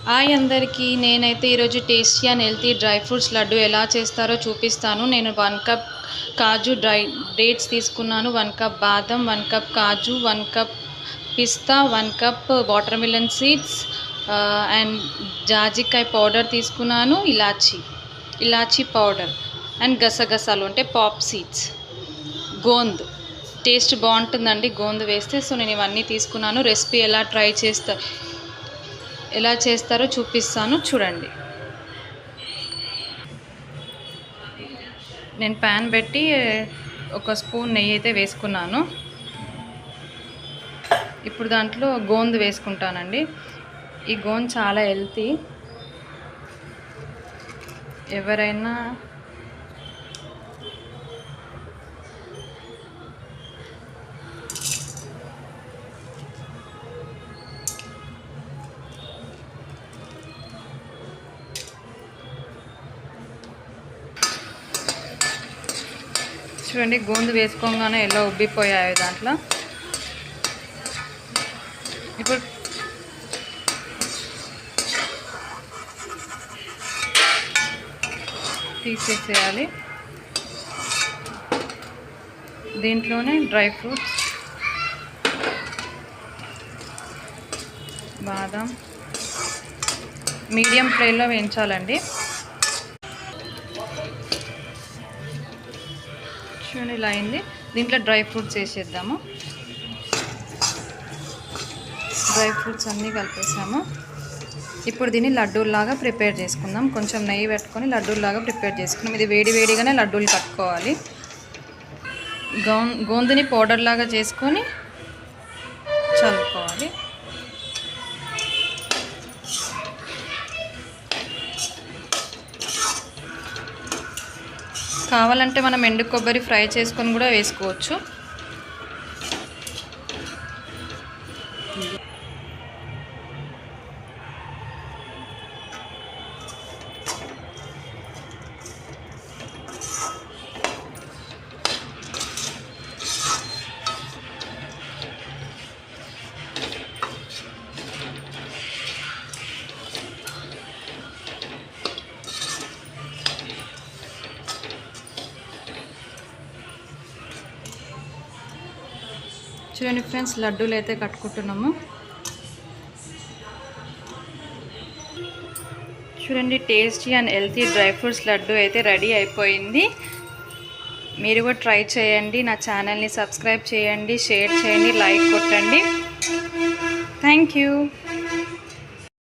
Hi అందరికీ, నేనైతే ఈరోజు tasty and healthy dry fruits laddu ఎలా చేస్తారో చూపిస్తాను. నేను 1 కప్ కాజు డేట్స్ తీసుకున్నాను, 1 కప్ బాదం, 1 cup kaju, 1 cup pista, 1 cup water melon seeds and జాజికాయ పౌడర్ తీసుకున్నాను, ఇలాచీ పౌడర్ అండ్ గసగసాలు అంటే పాప్ సీడ్స్, గోంద్ టేస్ట్ బాగుంటుందండి గోంద్ వేస్తే. సో నేను ఇవన్నీ తీసుకున్నాను. రెసిపీ ఎలా చేస్తారో చూపిస్తాను, చూడండి. నేను ప్యాన్ పెట్టి 1 స్పూన్ నెయ్యి అయితే వేసుకున్నాను. ఇప్పుడు దాంట్లో గోంద్ వేసుకుంటానండి. ఈ గోంద్ చాలా హెల్తీ. ఎవరైనా చూడండి, గోంద్ వేసుకోగానే ఎలా ఉబ్బిపోయాయో దాంట్లో. ఇప్పుడు తీసేసేయాలి. దీంట్లోనే డ్రై ఫ్రూట్స్, బాదం మీడియం ఫ్లేమ్లో వేయించాలండి. చూడండి ఇలా అయింది. దీంట్లో డ్రై ఫ్రూట్స్ వేసేద్దాము. డ్రై ఫ్రూట్స్ అన్నీ కలిపేసాము. ఇప్పుడు దీన్ని లడ్డూల్లాగా ప్రిపేర్ చేసుకుందాం. కొంచెం నెయ్యి పెట్టుకొని లడ్డూల్లాగా ప్రిపేర్ చేసుకున్నాం. ఇది వేడిగానే లడ్డూలు కట్టుకోవాలి. గోందుని పౌడర్ లాగా చేసుకొని చల్లుకోవాలి. కావాలంటే మనం ఎండు కొబ్బరి ఫ్రై చేసుకొని కూడా వేసుకోవచ్చు. చూడండి ఫ్రెండ్స్, లడ్డూలు అయితే కట్టుకుంటున్నాము. చూడండి, tasty and healthy dry fruits laddu అయితే రెడీ అయిపోయింది. మీరు కూడా ట్రై చేయండి. నా ఛానల్ని సబ్స్క్రైబ్ చేయండి, షేర్ చేయండి, లైక్ కొట్టండి. Thank you.